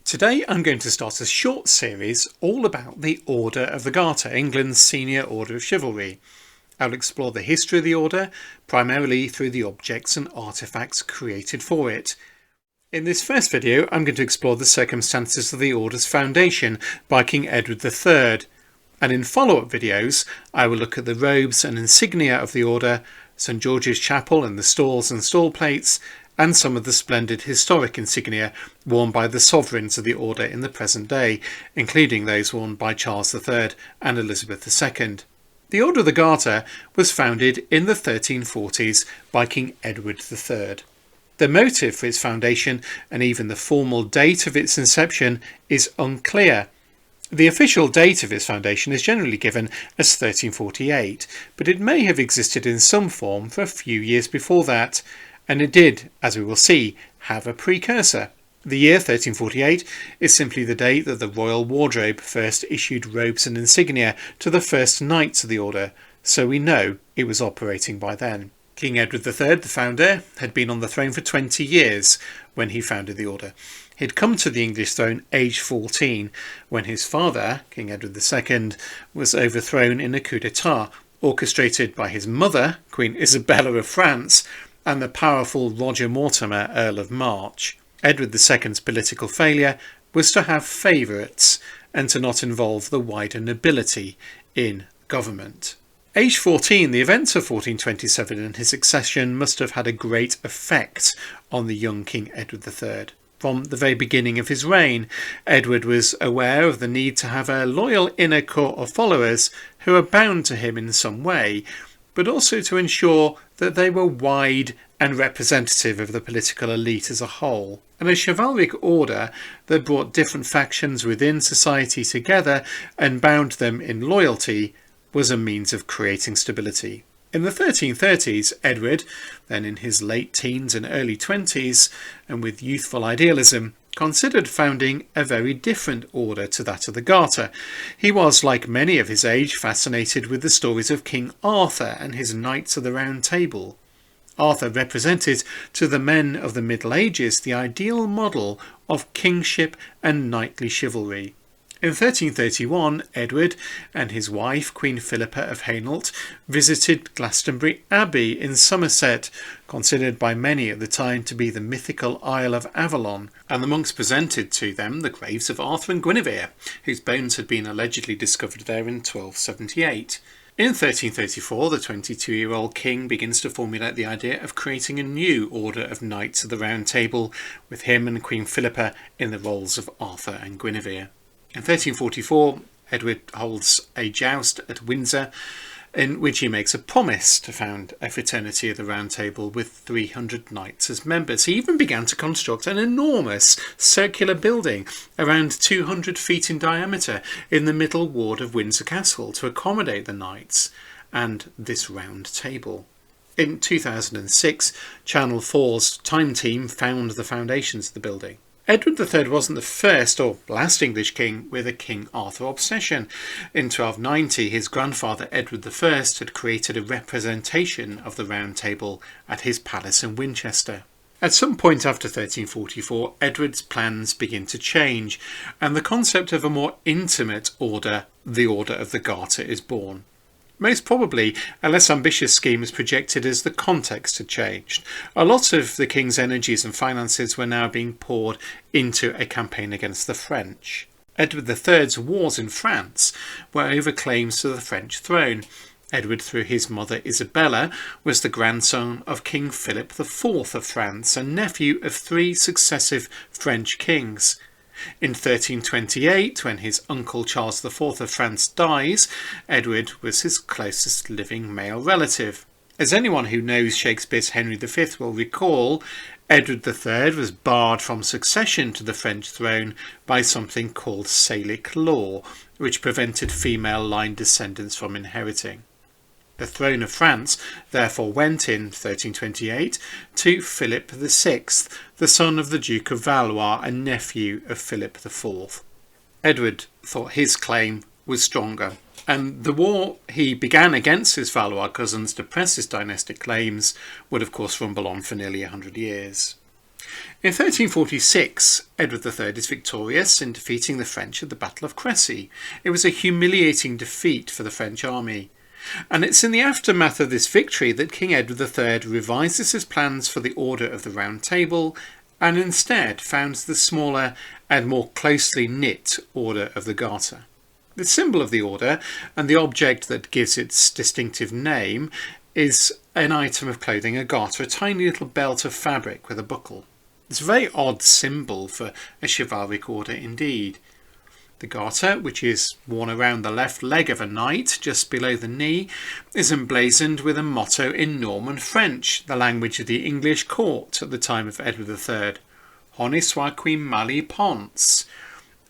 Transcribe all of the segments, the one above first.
Today I'm going to start a short series all about the Order of the Garter, England's senior order of chivalry. I'll explore the history of the order, primarily through the objects and artefacts created for it. In this first video I'm going to explore the circumstances of the order's foundation by King Edward III, and in follow-up videos I will look at the robes and insignia of the order, St George's Chapel and the stalls and stall plates, and some of the splendid historic insignia worn by the sovereigns of the order in the present day, including those worn by Charles III and Elizabeth II. The Order of the Garter was founded in the 1340s by King Edward III. The motive for its foundation and even the formal date of its inception is unclear. The official date of its foundation is generally given as 1348, but it may have existed in some form for a few years before that, and it did, as we will see, have a precursor. The year 1348 is simply the date that the royal wardrobe first issued robes and insignia to the first knights of the order, so we know it was operating by then. King Edward III, the founder, had been on the throne for 20 years when he founded the order. He had come to the English throne aged 14 when his father, King Edward II, was overthrown in a coup d'etat orchestrated by his mother, Queen Isabella of France, and the powerful Roger Mortimer, Earl of March. Edward II's political failure was to have favourites and to not involve the wider nobility in government. Aged 14, the events of 1427 and his succession must have had a great effect on the young King Edward III. From the very beginning of his reign, Edward was aware of the need to have a loyal inner court of followers who are bound to him in some way, but also to ensure that they were wide and representative of the political elite as a whole. And a chivalric order that brought different factions within society together and bound them in loyalty was a means of creating stability. In the 1330s, Edward, then in his late teens and early 20s, and with youthful idealism, considered founding a very different order to that of the Garter. He was, like many of his age, fascinated with the stories of King Arthur and his Knights of the Round Table. Arthur represented to the men of the Middle Ages the ideal model of kingship and knightly chivalry. In 1331, Edward and his wife, Queen Philippa of Hainault, visited Glastonbury Abbey in Somerset, considered by many at the time to be the mythical Isle of Avalon, and the monks presented to them the graves of Arthur and Guinevere, whose bones had been allegedly discovered there in 1278. In 1334, the 22-year-old king begins to formulate the idea of creating a new order of Knights of the Round Table, with him and Queen Philippa in the roles of Arthur and Guinevere. In 1344, Edward holds a joust at Windsor, in which he makes a promise to found a fraternity of the Round Table with 300 knights as members. He even began to construct an enormous circular building around 200 feet in diameter in the middle ward of Windsor Castle to accommodate the knights and this round table. In 2006, Channel 4's Time Team found the foundations of the building. Edward III wasn't the first or last English king with a King Arthur obsession. In 1290, his grandfather Edward I had created a representation of the Round Table at his palace in Winchester. At some point after 1344, Edward's plans begin to change, and the concept of a more intimate order, the Order of the Garter, is born. Most probably, a less ambitious scheme was projected as the context had changed. A lot of the king's energies and finances were now being poured into a campaign against the French. Edward III's wars in France were over claims to the French throne. Edward, through his mother Isabella, was the grandson of King Philip IV of France and nephew of 3 successive French kings. In 1328, when his uncle Charles IV of France dies, Edward was his closest living male relative. As anyone who knows Shakespeare's Henry V will recall, Edward III was barred from succession to the French throne by something called Salic law, which prevented female line descendants from inheriting. The throne of France therefore went in 1328 to Philip VI, the son of the Duke of Valois and nephew of Philip IV. Edward thought his claim was stronger, and the war he began against his Valois cousins to press his dynastic claims would of course rumble on for nearly 100 years. In 1346, Edward III is victorious in defeating the French at the Battle of Crécy. It was a humiliating defeat for the French army. And it's in the aftermath of this victory that King Edward III revises his plans for the Order of the Round Table and instead founds the smaller and more closely knit Order of the Garter. The symbol of the order, and the object that gives its distinctive name, is an item of clothing, a garter, a tiny little belt of fabric with a buckle. It's a very odd symbol for a chivalric order indeed. The garter, which is worn around the left leg of a knight just below the knee, is emblazoned with a motto in Norman French, the language of the English court at the time of Edward III. Honi soit qui mal y pense.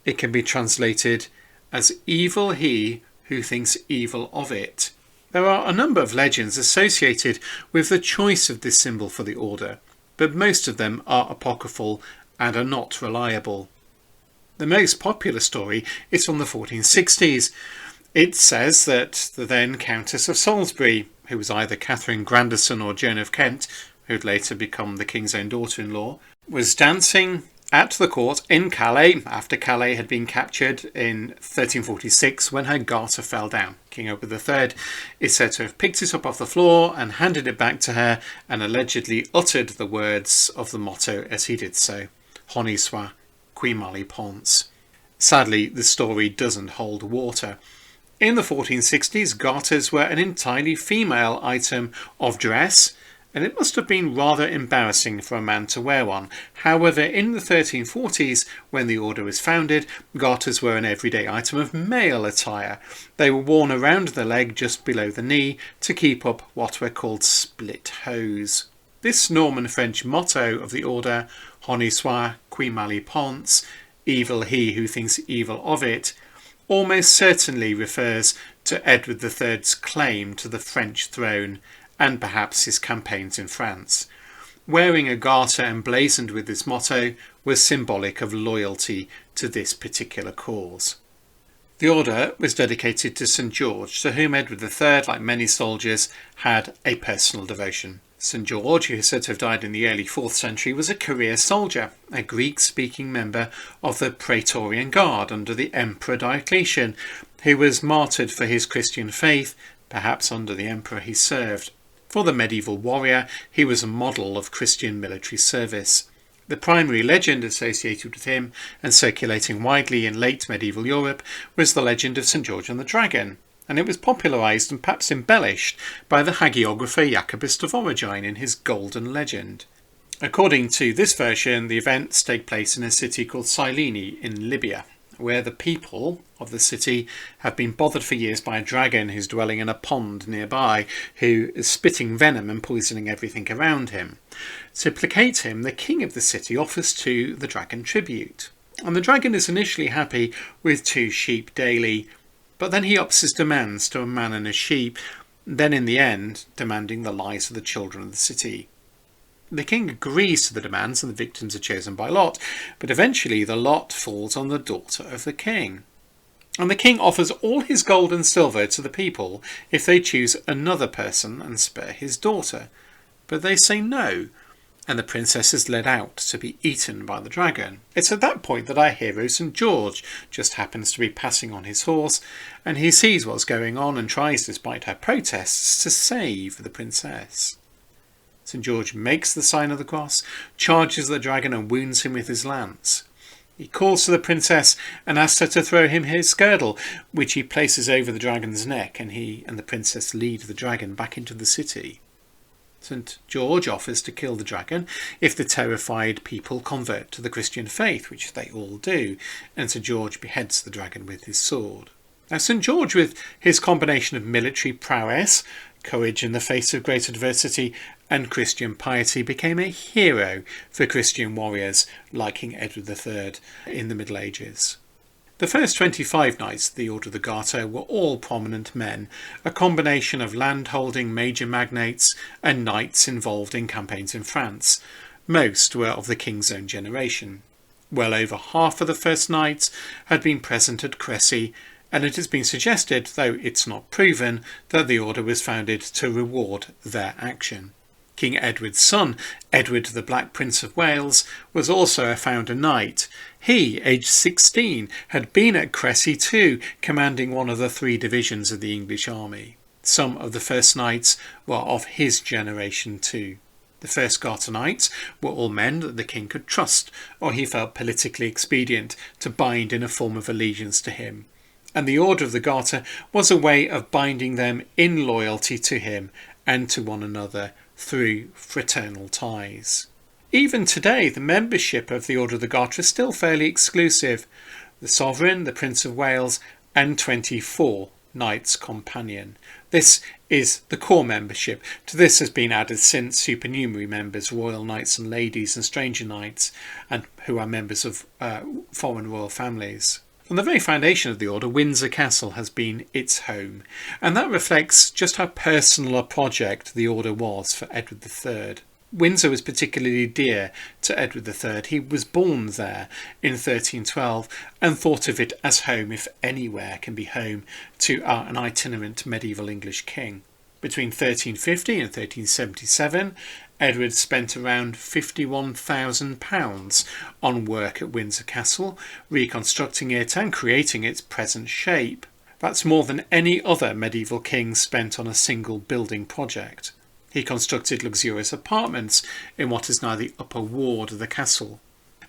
It can be translated as evil he who thinks evil of it. There are a number of legends associated with the choice of this symbol for the order, but most of them are apocryphal and are not reliable. The most popular story is from the 1460s. It says that the then Countess of Salisbury, who was either Catherine Grandison or Joan of Kent, who would later become the king's own daughter-in-law, was dancing at the court in Calais after Calais had been captured in 1346 when her garter fell down. King Edward III is said to have picked it up off the floor and handed it back to her and allegedly uttered the words of the motto as he did so, Honi soit qui mal y pense. Sadly, the story doesn't hold water. In the 1460s, garters were an entirely female item of dress, and it must have been rather embarrassing for a man to wear one. However, in the 1340s, when the order was founded, garters were an everyday item of male attire. They were worn around the leg just below the knee to keep up what were called split hose. This Norman French motto of the order, Honi soit qui mal y pense, evil he who thinks evil of it, almost certainly refers to Edward III's claim to the French throne and perhaps his campaigns in France. Wearing a garter emblazoned with this motto was symbolic of loyalty to this particular cause. The order was dedicated to St George, to whom Edward III, like many soldiers, had a personal devotion. St George, who is said to have died in the early 4th century, was a career soldier, a Greek-speaking member of the Praetorian Guard under the Emperor Diocletian, who was martyred for his Christian faith, perhaps under the emperor he served. For the medieval warrior, he was a model of Christian military service. The primary legend associated with him, and circulating widely in late medieval Europe, was the legend of St George and the Dragon, and it was popularised and perhaps embellished by the hagiographer Jacobus de Voragine in his Golden Legend. According to this version, the events take place in a city called Cyllene in Libya, where the people of the city have been bothered for years by a dragon who's dwelling in a pond nearby, who is spitting venom and poisoning everything around him. To placate him, the king of the city offers to the dragon tribute, and the dragon is initially happy with 2 sheep daily, but then he ups his demands to a man and a sheep, then in the end demanding the lives of the children of the city. The king agrees to the demands and the victims are chosen by lot, but eventually the lot falls on the daughter of the king. And the king offers all his gold and silver to the people if they choose another person and spare his daughter. But they say no, and the princess is led out to be eaten by the dragon. It's at that point that our hero St George just happens to be passing on his horse, and he sees what's going on and tries, despite her protests, to save the princess. St George makes the sign of the cross, charges the dragon and wounds him with his lance. He calls to the princess and asks her to throw him his girdle, which he places over the dragon's neck, and he and the princess lead the dragon back into the city. St George offers to kill the dragon if the terrified people convert to the Christian faith, which they all do, and St George beheads the dragon with his sword. Now St George, with his combination of military prowess, courage in the face of great adversity, and Christian piety, became a hero for Christian warriors like King Edward III in the Middle Ages. The first 25 knights of the Order of the Garter were all prominent men, a combination of land-holding major magnates and knights involved in campaigns in France. Most were of the king's own generation. Well over half of the first knights had been present at Crécy, and it has been suggested, though it's not proven, that the order was founded to reward their action. King Edward's son, Edward the Black Prince of Wales, was also a founder knight. He, aged 16, had been at Crecy too, commanding one of the 3 divisions of the English army. Some of the first knights were of his generation too. The first Garter knights were all men that the king could trust, or he felt politically expedient to bind in a form of allegiance to him. And the Order of the Garter was a way of binding them in loyalty to him and to one another through fraternal ties. Even today, the membership of the Order of the Garter is still fairly exclusive. The Sovereign, the Prince of Wales, and 24 Knights Companion. This is the core membership. To this has been added since supernumerary members, Royal Knights and Ladies and Stranger Knights, and who are members of foreign royal families. From the very foundation of the order, Windsor Castle has been its home, and that reflects just how personal a project the order was for Edward III. Windsor was particularly dear to Edward III. He was born there in 1312 and thought of it as home, if anywhere can be home, to an itinerant medieval English king. Between 1350 and 1377, Edward spent around £51,000 on work at Windsor Castle, reconstructing it and creating its present shape. That's more than any other medieval king spent on a single building project. He constructed luxurious apartments in what is now the upper ward of the castle.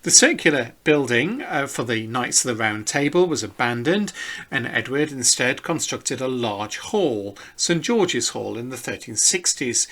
The circular building for the Knights of the Round Table was abandoned, and Edward instead constructed a large hall, St George's Hall, in the 1360s.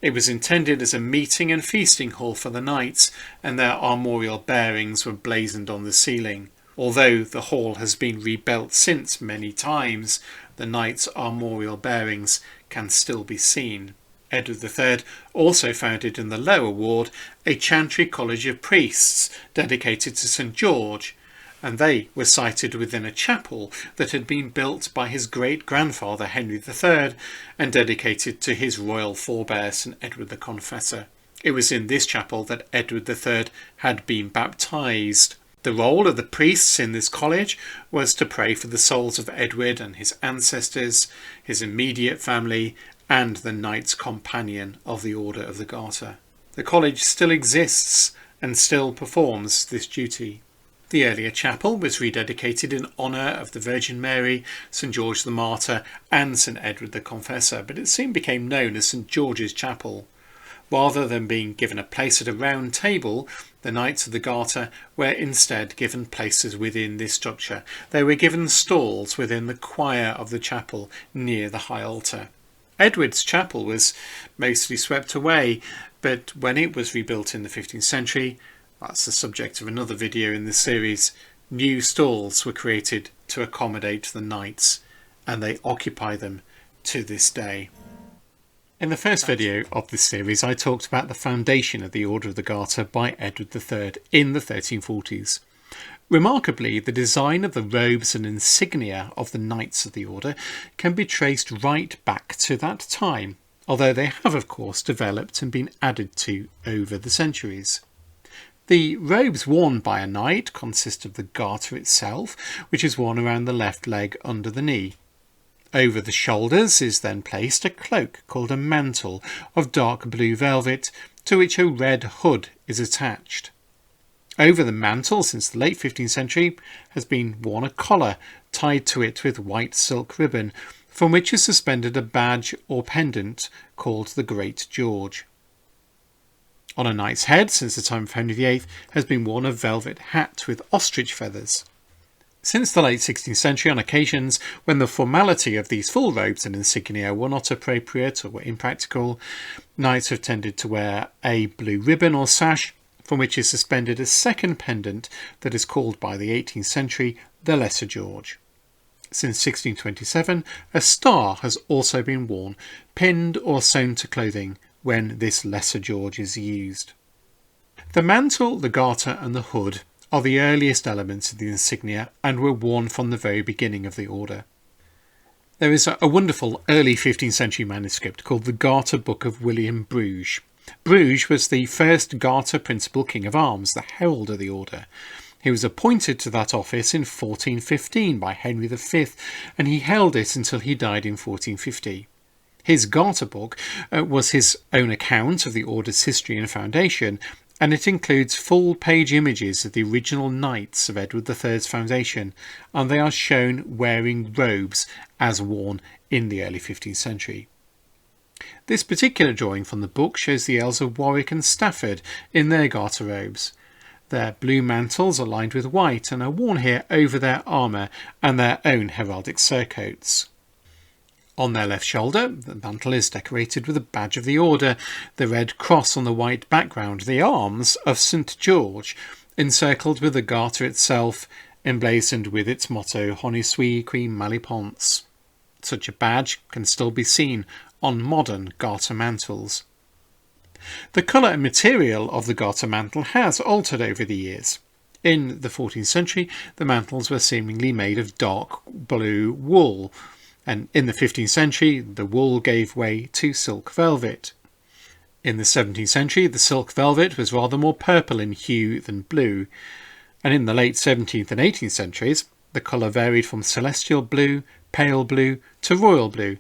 It was intended as a meeting and feasting hall for the knights, and their armorial bearings were blazoned on the ceiling. Although the hall has been rebuilt since many times, the knights' armorial bearings can still be seen. Edward III also founded in the lower ward a chantry college of priests dedicated to St George, and they were sited within a chapel that had been built by his great-grandfather Henry III and dedicated to his royal forebear St Edward the Confessor. It was in this chapel that Edward III had been baptised. The role of the priests in this college was to pray for the souls of Edward and his ancestors, his immediate family, and the Knights Companion of the Order of the Garter. The college still exists and still performs this duty. The earlier chapel was rededicated in honour of the Virgin Mary, St George the Martyr and St Edward the Confessor, but it soon became known as St George's Chapel. Rather than being given a place at a round table, the Knights of the Garter were instead given places within this structure. They were given stalls within the choir of the chapel near the high altar. Edward's chapel was mostly swept away, but when it was rebuilt in the 15th century, that's the subject of another video in this series, new stalls were created to accommodate the knights, and they occupy them to this day. In the first video of this series, I talked about the foundation of the Order of the Garter by Edward III in the 1340s. Remarkably, the design of the robes and insignia of the Knights of the Order can be traced right back to that time, although they have of course developed and been added to over the centuries. The robes worn by a knight consist of the garter itself, which is worn around the left leg under the knee. Over the shoulders is then placed a cloak called a mantle of dark blue velvet, to which a red hood is attached. Over the mantle, since the late 15th century, has been worn a collar tied to it with white silk ribbon, from which is suspended a badge or pendant called the Great George. On a knight's head, since the time of Henry VIII, has been worn a velvet hat with ostrich feathers. Since the late 16th century, on occasions when the formality of these full robes and insignia were not appropriate or were impractical, knights have tended to wear a blue ribbon or sash, from which is suspended a second pendant that is called by the 18th century the Lesser George. Since 1627, a star has also been worn, pinned or sewn to clothing, when this Lesser George is used. The mantle, the garter and the hood are the earliest elements of the insignia and were worn from the very beginning of the order. There is a wonderful early 15th century manuscript called the Garter Book of William Bruges. Bruges was the first Garter Principal King of Arms, the herald of the order. He was appointed to that office in 1415 by Henry V, and he held it until he died in 1450. His Garter book was his own account of the Order's history and foundation, and it includes full-page images of the original knights of Edward III's foundation, and they are shown wearing robes as worn in the early 15th century. This particular drawing from the book shows the Earls of Warwick and Stafford in their Garter robes. Their blue mantles are lined with white and are worn here over their armour and their own heraldic surcoats. On their left shoulder, the mantle is decorated with a badge of the Order, the red cross on the white background, the arms of St George, encircled with the Garter itself, emblazoned with its motto, Honi Sui Qui Mali Pons. Such a badge can still be seen on modern Garter mantles. The colour and material of the Garter mantle has altered over the years. In the 14th century, the mantles were seemingly made of dark blue wool, and in the 15th century, the wool gave way to silk velvet. In the 17th century, the silk velvet was rather more purple in hue than blue, and in the late 17th and 18th centuries, the colour varied from celestial blue, pale blue to royal blue.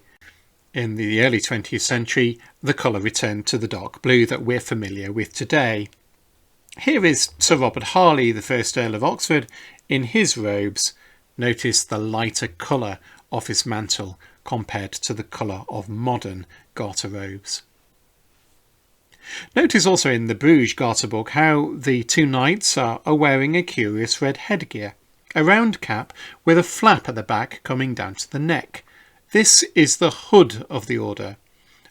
In the early 20th century, the colour returned to the dark blue that we're familiar with today. Here is Sir Robert Harley, the first Earl of Oxford, in his robes. Notice the lighter colour of his mantle compared to the colour of modern Garter robes. Notice also in the Bruges Garter book how the two knights are wearing a curious red headgear, a round cap with a flap at the back coming down to the neck. This is the hood of the Order,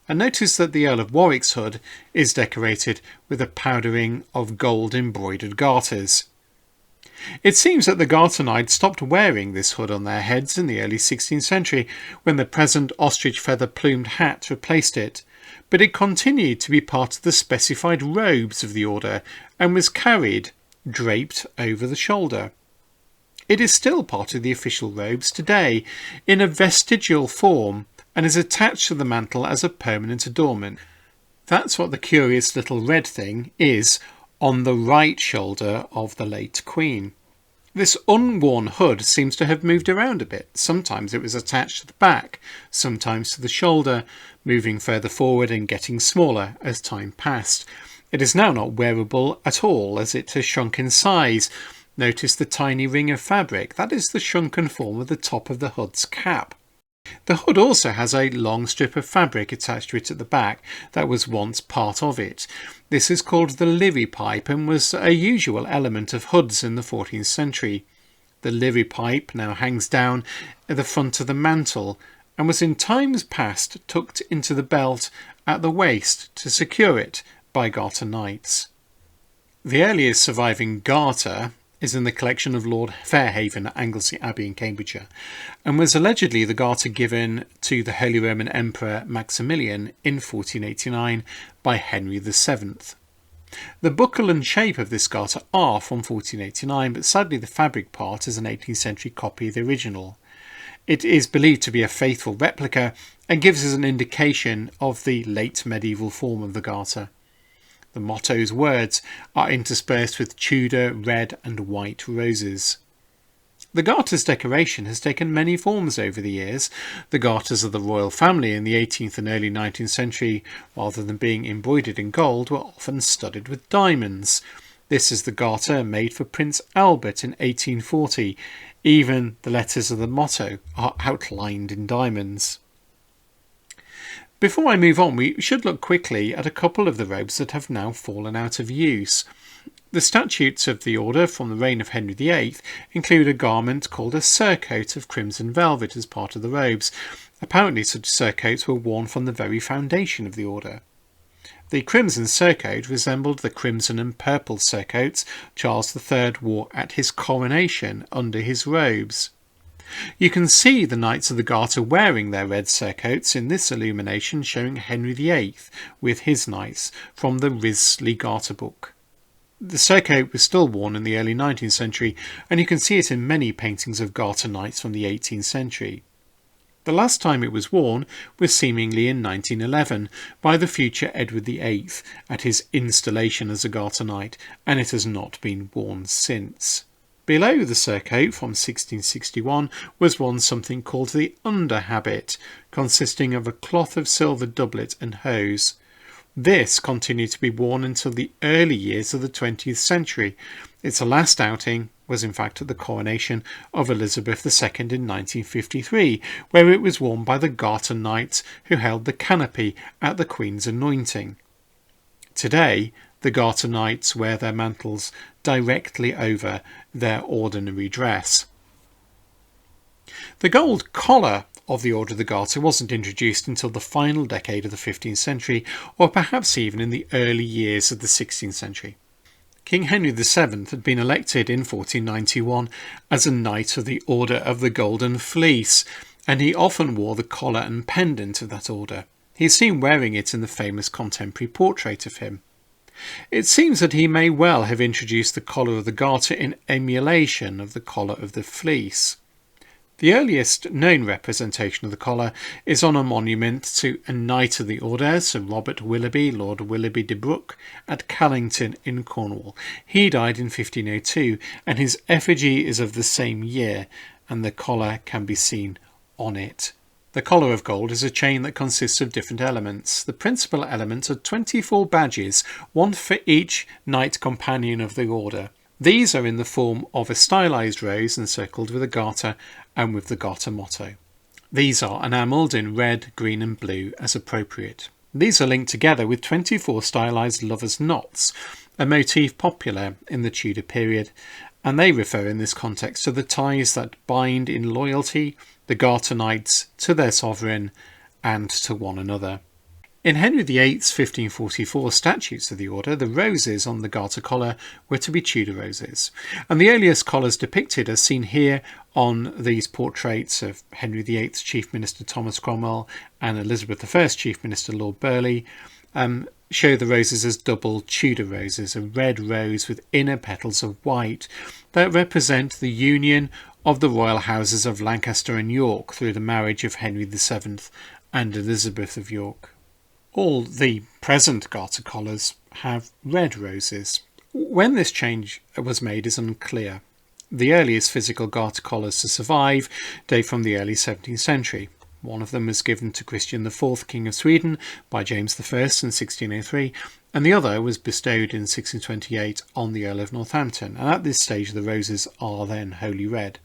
and notice that the Earl of Warwick's hood is decorated with a powdering of gold embroidered garters. It seems that the Garter Knights stopped wearing this hood on their heads in the early 16th century when the present ostrich feather plumed hat replaced it, but it continued to be part of the specified robes of the Order and was carried draped over the shoulder. It is still part of the official robes today in a vestigial form and is attached to the mantle as a permanent adornment. That's what the curious little red thing is on the right shoulder of the late Queen. This unworn hood seems to have moved around a bit. Sometimes it was attached to the back, sometimes to the shoulder, moving further forward and getting smaller as time passed. It is now not wearable at all as it has shrunk in size. Notice the tiny ring of fabric. That is the shrunken form of the top of the hood's cap. The hood also has a long strip of fabric attached to it at the back that was once part of it. This is called the livery pipe and was a usual element of hoods in the 14th century. The livery pipe now hangs down at the front of the mantle and was in times past tucked into the belt at the waist to secure it by Garter Knights. The earliest surviving Garter is in the collection of Lord Fairhaven at Anglesey Abbey in Cambridgeshire, and was allegedly the Garter given to the Holy Roman Emperor Maximilian in 1489 by Henry VII. The buckle and shape of this Garter are from 1489, but sadly the fabric part is an 18th century copy of the original. It is believed to be a faithful replica and gives us an indication of the late medieval form of the Garter. The motto's words are interspersed with Tudor red and white roses. The Garter's decoration has taken many forms over the years. The Garters of the royal family in the 18th and early 19th century, rather than being embroidered in gold, were often studded with diamonds. This is the Garter made for Prince Albert in 1840. Even the letters of the motto are outlined in diamonds. Before I move on, we should look quickly at a couple of the robes that have now fallen out of use. The statutes of the Order from the reign of Henry VIII include a garment called a surcoat of crimson velvet as part of the robes. Apparently such surcoats were worn from the very foundation of the Order. The crimson surcoat resembled the crimson and purple surcoats Charles III wore at his coronation under his robes. You can see the Knights of the Garter wearing their red surcoats in this illumination showing Henry VIII with his knights from the Risley Garter book. The surcoat was still worn in the early 19th century, and you can see it in many paintings of Garter knights from the 18th century. The last time it was worn was seemingly in 1911 by the future Edward VIII at his installation as a Garter knight, and it has not been worn since. below the surcoat from 1661 was worn something called the underhabit, consisting of a cloth of silver doublet and hose. This continued to be worn until the early years of the 20th century. Its last outing was in fact at the coronation of Elizabeth II in 1953, where it was worn by the Garter knights who held the canopy at the Queen's anointing. Today, the Garter knights wear their mantles directly over their ordinary dress. The gold collar of the Order of the Garter wasn't introduced until the final decade of the 15th century, or perhaps even in the early years of the 16th century. King Henry VII had been elected in 1491 as a Knight of the Order of the Golden Fleece, and he often wore the collar and pendant of that order. He is seen wearing it in the famous contemporary portrait of him. It seems that he may well have introduced the collar of the Garter in emulation of the collar of the Fleece. The earliest known representation of the collar is on a monument to a Knight of the Order, Sir Robert Willoughby, Lord Willoughby de Brooke, at Callington in Cornwall. He died in 1502, and his effigy is of the same year, and the collar can be seen on it. The collar of gold is a chain that consists of different elements. The principal elements are 24 badges, one for each knight companion of the order. These are in the form of a stylised rose encircled with a garter and with the Garter motto. These are enamelled in red, green and blue as appropriate. These are linked together with 24 stylised lovers' knots, a motif popular in the Tudor period, and they refer in this context to the ties that bind in loyalty the Garter knights to their sovereign and to one another. In Henry VIII's 1544 statutes of the order, the roses on the Garter collar were to be Tudor roses, and the earliest collars depicted as seen here on these portraits of Henry VIII's Chief Minister Thomas Cromwell and Elizabeth I's Chief Minister Lord Burleigh show the roses as double Tudor roses, a red rose with inner petals of white that represent the union of the royal houses of Lancaster and York through the marriage of Henry VII and Elizabeth of York. All the present Garter collars have red roses. When this change was made is unclear. The earliest physical Garter collars to survive date from the early 17th century. One of them was given to Christian IV, King of Sweden, by James I in 1603, and the other was bestowed in 1628 on the Earl of Northampton, and at this stage the roses are then wholly red.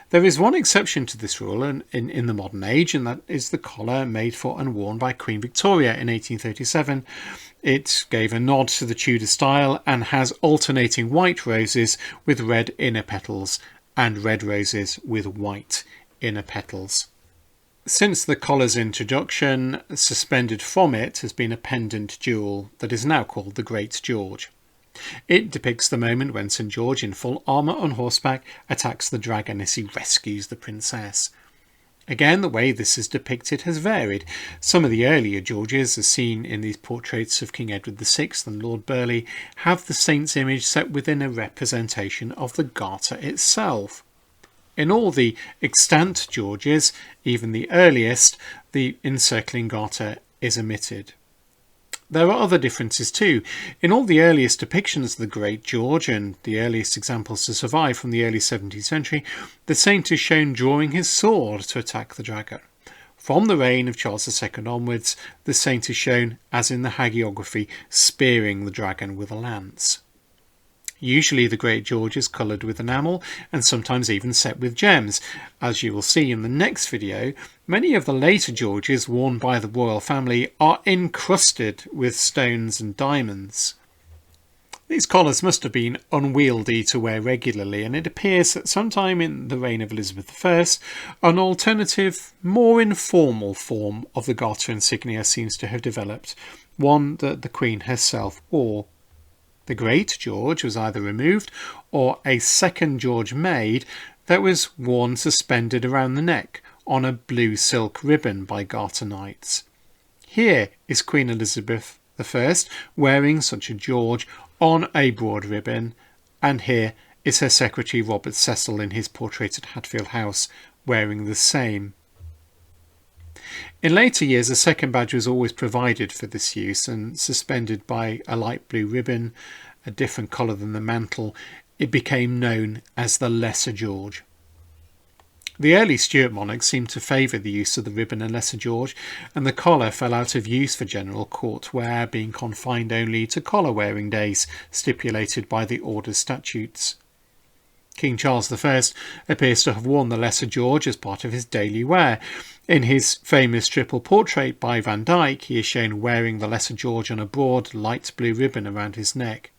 There is one exception to this rule in the modern age, and that is the collar made for and worn by Queen Victoria in 1837. It gave a nod to the Tudor style and has alternating white roses with red inner petals and red roses with white inner petals. Since the collar's introduction, suspended from it has been a pendant jewel that is now called the Great George. It depicts the moment when St. George, in full armour on horseback, attacks the dragon as he rescues the princess. Again, the way this is depicted has varied. Some of the earlier Georges, as seen in these portraits of King Edward VI and Lord Burleigh, have the saint's image set within a representation of the Garter itself. In all the extant Georges, even the earliest, the encircling Garter is omitted. There are other differences too. In all the earliest depictions of the Great George, and the earliest examples to survive from the early 17th century, the saint is shown drawing his sword to attack the dragon. From the reign of Charles II onwards, the saint is shown, as in the hagiography, spearing the dragon with a lance. Usually the Great George is coloured with enamel and sometimes even set with gems. As you will see in the next video, many of the later Georges worn by the royal family are encrusted with stones and diamonds. These collars must have been unwieldy to wear regularly, and it appears that sometime in the reign of Elizabeth I, an alternative, more informal form of the Garter insignia seems to have developed, one that the Queen herself wore. The Great George was either removed or a second George made that was worn suspended around the neck on a blue silk ribbon by Garter knights. Here is Queen Elizabeth I wearing such a George on a broad ribbon, and here is her secretary Robert Cecil in his portrait at Hatfield House wearing the same. In later years, a second badge was always provided for this use and suspended by a light blue ribbon, a different colour than the mantle, it became known as the Lesser George. The early Stuart monarchs seemed to favour the use of the ribbon and Lesser George, and the collar fell out of use for general court wear, being confined only to collar-wearing days stipulated by the order's statutes. King Charles I appears to have worn the Lesser George as part of his daily wear. In his famous triple portrait by Van Dyck, he is shown wearing the Lesser George on a broad light blue ribbon around his neck.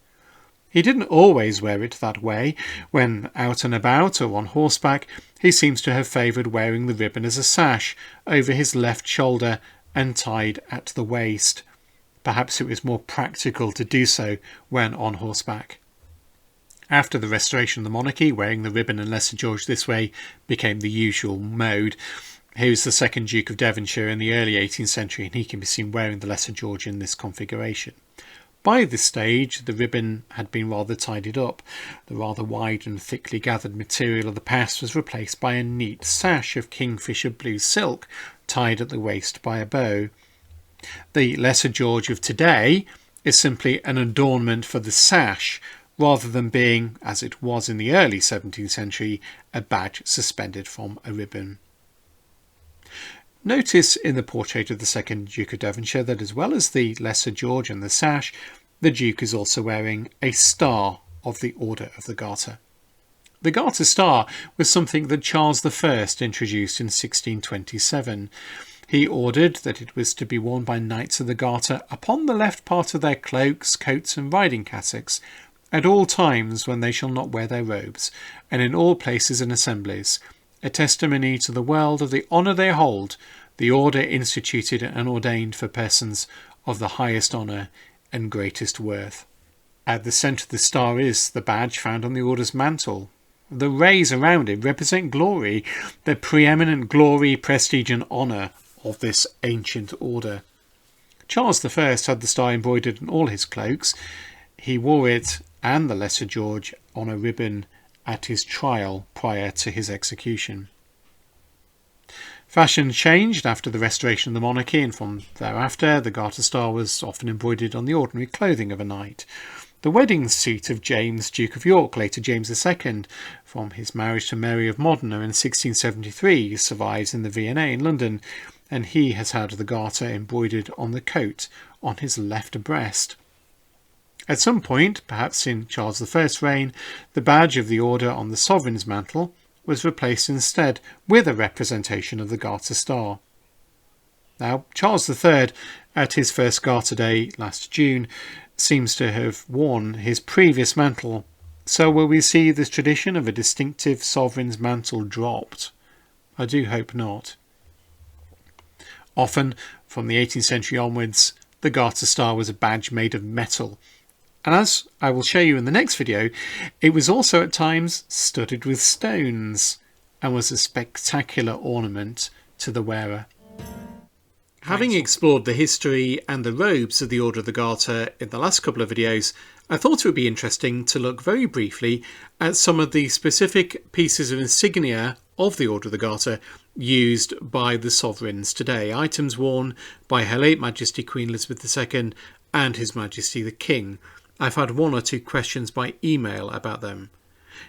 He didn't always wear it that way. When out and about or on horseback, he seems to have favoured wearing the ribbon as a sash over his left shoulder and tied at the waist. Perhaps it was more practical to do so when on horseback. After the restoration of the monarchy, wearing the ribbon and Lesser George this way became the usual mode. Here's the second Duke of Devonshire in the early 18th century, and he can be seen wearing the Lesser George in this configuration. By this stage, the ribbon had been rather tidied up. The rather wide and thickly gathered material of the past was replaced by a neat sash of kingfisher blue silk, tied at the waist by a bow. The Lesser George of today is simply an adornment for the sash, rather than being, as it was in the early 17th century, a badge suspended from a ribbon. Notice in the portrait of the second Duke of Devonshire that as well as the Lesser George and the sash, the Duke is also wearing a star of the Order of the Garter. The Garter star was something that Charles I introduced in 1627. He ordered that it was to be worn by Knights of the Garter upon the left part of their cloaks, coats and riding cassocks, at all times when they shall not wear their robes, and in all places and assemblies, a testimony to the world of the honour they hold, the order instituted and ordained for persons of the highest honour and greatest worth. At the centre of the star is the badge found on the order's mantle. The rays around it represent glory, the preeminent glory, prestige and honour of this ancient order. Charles I had the star embroidered on all his cloaks. He wore it and the Lesser George on a ribbon at his trial prior to his execution. Fashion changed after the restoration of the monarchy, and from thereafter the Garter star was often embroidered on the ordinary clothing of a knight. The wedding suit of James, Duke of York, later James II, from his marriage to Mary of Modena in 1673, survives in the V&A in London, and he has had the Garter embroidered on the coat on his left breast. At some point, perhaps in Charles I's reign, the badge of the order on the sovereign's mantle was replaced instead with a representation of the Garter star. Now, Charles III, at his first Garter Day last June, seems to have worn his previous mantle, so will we see this tradition of a distinctive sovereign's mantle dropped? I do hope not. Often, from the 18th century onwards, the Garter star was a badge made of metal, and as I will show you in the next video, it was also at times studded with stones and was a spectacular ornament to the wearer. Having explored the history and the robes of the Order of the Garter in the last couple of videos, I thought it would be interesting to look very briefly at some of the specific pieces of insignia of the Order of the Garter used by the sovereigns today, items worn by Her late Majesty Queen Elizabeth II and His Majesty the King. I've had one or two questions by email about them.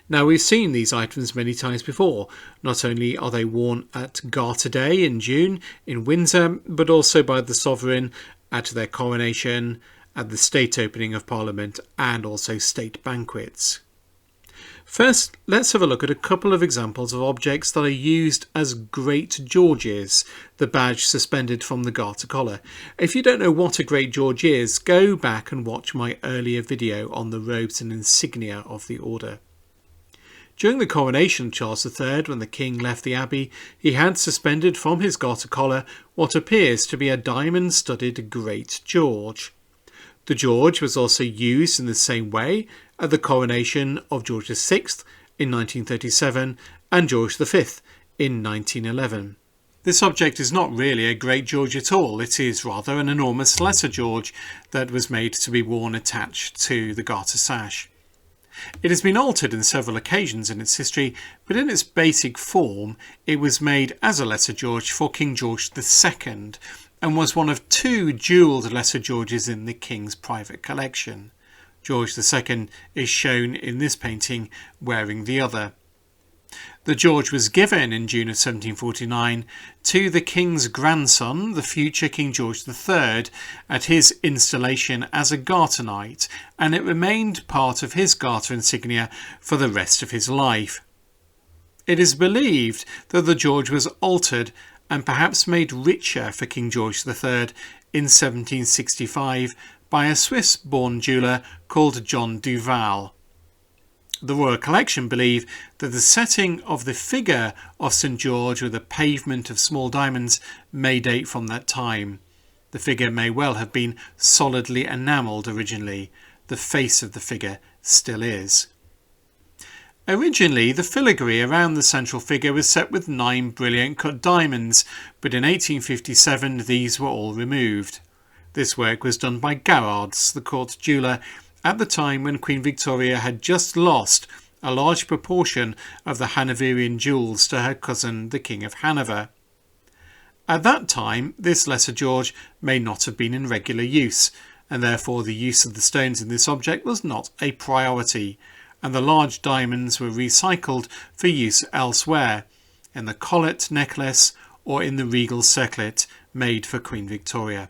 Now, we've seen these items many times before. Not only are they worn at Garter Day in June in Windsor, but also by the sovereign at their coronation, at the state opening of Parliament, and also state banquets. First, let's have a look at a couple of examples of objects that are used as Great Georges, the badge suspended from the Garter collar. If you don't know what a Great George is, go back and watch my earlier video on the robes and insignia of the order. During the coronation of Charles III, when the king left the abbey, he had suspended from his Garter collar what appears to be a diamond-studded Great George. The George was also used in the same way at the coronation of George VI in 1937 and George V in 1911. This object is not really a Great George at all. It is rather an enormous Lesser George that was made to be worn attached to the Garter sash. It has been altered in several occasions in its history, but in its basic form it was made as a Lesser George for King George II and was one of two jewelled Lesser Georges in the King's private collection. George II is shown in this painting wearing the other. The George was given in June of 1749 to the King's grandson, the future King George III, at his installation as a Garter Knight, and it remained part of his Garter insignia for the rest of his life. It is believed that the George was altered and perhaps made richer for King George III in 1765 by a Swiss-born jeweller called John Duval. The Royal Collection believe that the setting of the figure of St George with a pavement of small diamonds may date from that time. The figure may well have been solidly enamelled originally. The face of the figure still is. Originally, the filigree around the central figure was set with 9 brilliant cut diamonds, but in 1857 these were all removed. This work was done by Garrard's, the court jeweller, at the time when Queen Victoria had just lost a large proportion of the Hanoverian jewels to her cousin, the King of Hanover. At that time, this Lesser George may not have been in regular use, and therefore the use of the stones in this object was not a priority, and the large diamonds were recycled for use elsewhere, in the collet necklace or in the regal circlet made for Queen Victoria.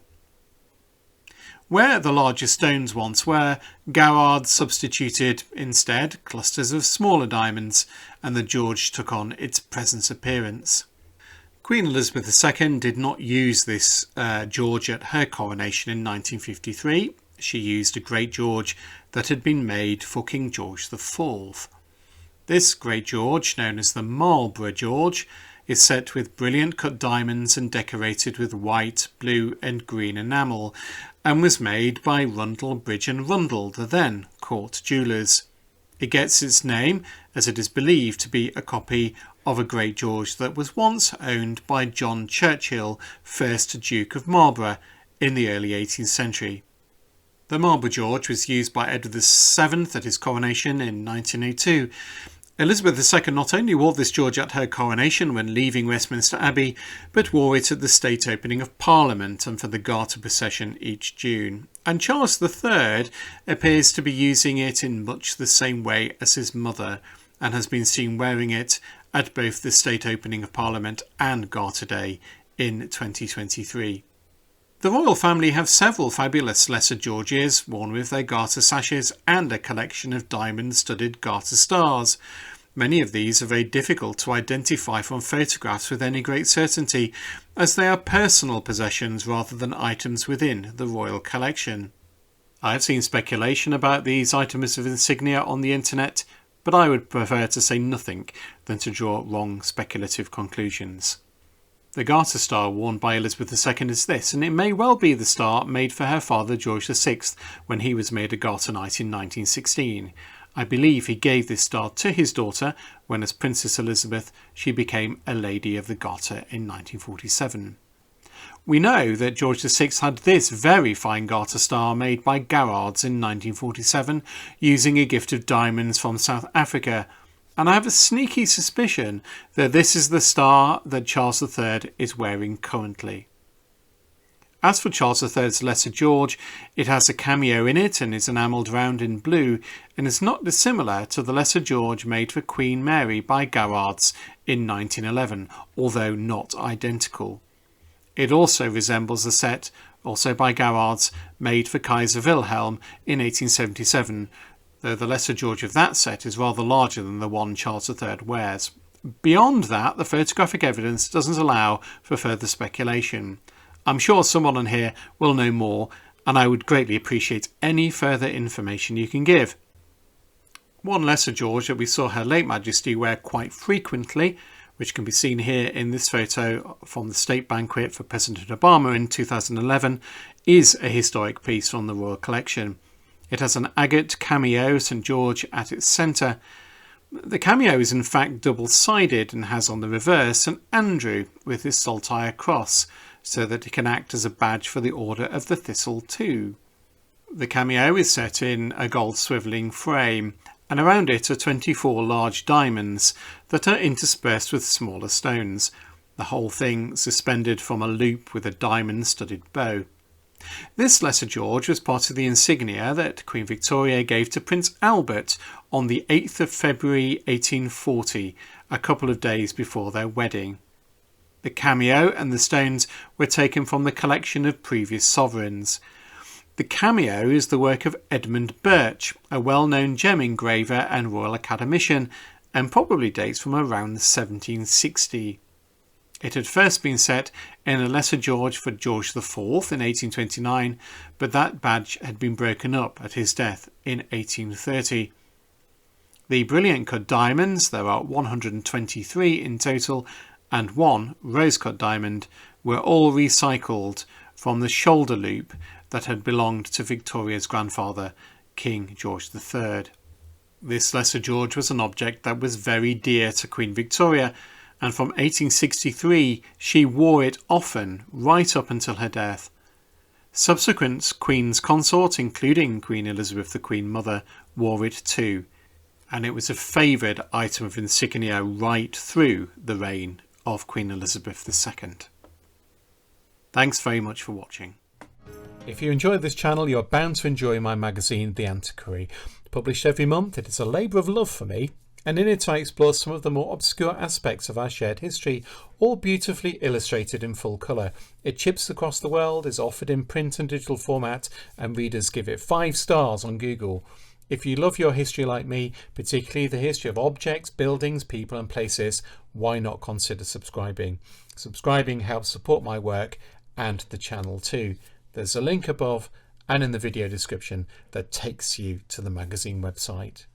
Where the larger stones once were, Garrard substituted instead clusters of smaller diamonds, and the George took on its present appearance. Queen Elizabeth II did not use this George at her coronation in 1953. She used a Great George that had been made for King George IV. This Great George, known as the Marlborough George, is set with brilliant cut diamonds and decorated with white, blue and green enamel, and was made by Rundle, Bridge and Rundle, the then court jewellers. It gets its name as it is believed to be a copy of a Great George that was once owned by John Churchill, 1st Duke of Marlborough, in the early 18th century. The Marlborough George was used by Edward VII at his coronation in 1902. Elizabeth II not only wore this George at her coronation when leaving Westminster Abbey, but wore it at the state opening of Parliament and for the Garter procession each June. And Charles III appears to be using it in much the same way as his mother, and has been seen wearing it at both the state opening of Parliament and Garter Day in 2023. The royal family have several fabulous Lesser Georges worn with their garter sashes and a collection of diamond-studded garter stars. Many of these are very difficult to identify from photographs with any great certainty, as they are personal possessions rather than items within the royal collection. I have seen speculation about these items of insignia on the internet, but I would prefer to say nothing than to draw wrong speculative conclusions. The Garter star worn by Elizabeth II is this, and it may well be the star made for her father George VI when he was made a Garter Knight in 1916. I believe he gave this star to his daughter when, as Princess Elizabeth, she became a Lady of the Garter in 1947. We know that George VI had this very fine Garter star made by Garrard's in 1947 using a gift of diamonds from South Africa, and I have a sneaky suspicion that this is the star that Charles III is wearing currently. As for Charles III's Lesser George, it has a cameo in it and is enamelled round in blue, and is not dissimilar to the Lesser George made for Queen Mary by Garrard's in 1911, although not identical. It also resembles the set, also by Garrard's, made for Kaiser Wilhelm in 1877, though the Lesser George of that set is rather larger than the one Charles III wears. Beyond that, the photographic evidence doesn't allow for further speculation. I'm sure someone on here will know more, and I would greatly appreciate any further information you can give. One Lesser George that we saw Her Late Majesty wear quite frequently, which can be seen here in this photo from the state banquet for President Obama in 2011, is a historic piece from the Royal Collection. It has an agate cameo St George at its centre. The cameo is in fact double-sided and has on the reverse an Andrew with his saltire cross, so that it can act as a badge for the Order of the Thistle too. The cameo is set in a gold swivelling frame, and around it are 24 large diamonds that are interspersed with smaller stones, the whole thing suspended from a loop with a diamond-studded bow. This Lesser George was part of the insignia that Queen Victoria gave to Prince Albert on the 8th of February 1840, a couple of days before their wedding. The cameo and the stones were taken from the collection of previous sovereigns. The cameo is the work of Edmund Birch, a well-known gem engraver and Royal Academician, and probably dates from around 1760. It had first been set in a Lesser George for George IV in 1829, but that badge had been broken up at his death in 1830. The brilliant cut diamonds, there are 123 in total, and one rose-cut diamond, were all recycled from the shoulder loop that had belonged to Victoria's grandfather, King George III. This Lesser George was an object that was very dear to Queen Victoria, and from 1863 she wore it often, right up until her death. Subsequent Queens consorts, including Queen Elizabeth the Queen Mother, wore it too, and it was a favoured item of insignia right through the reign of Queen Elizabeth II. Thanks very much for watching. If you enjoyed this channel, you're bound to enjoy my magazine, The Antiquary. Published every month, it is a labour of love for me, and in it I explore some of the more obscure aspects of our shared history, all beautifully illustrated in full colour. It ships across the world, is offered in print and digital format, and readers give it 5 stars on Google. If you love your history like me, particularly the history of objects, buildings, people and places, why not consider subscribing? Subscribing helps support my work and the channel too. There's a link above and in the video description that takes you to the magazine website.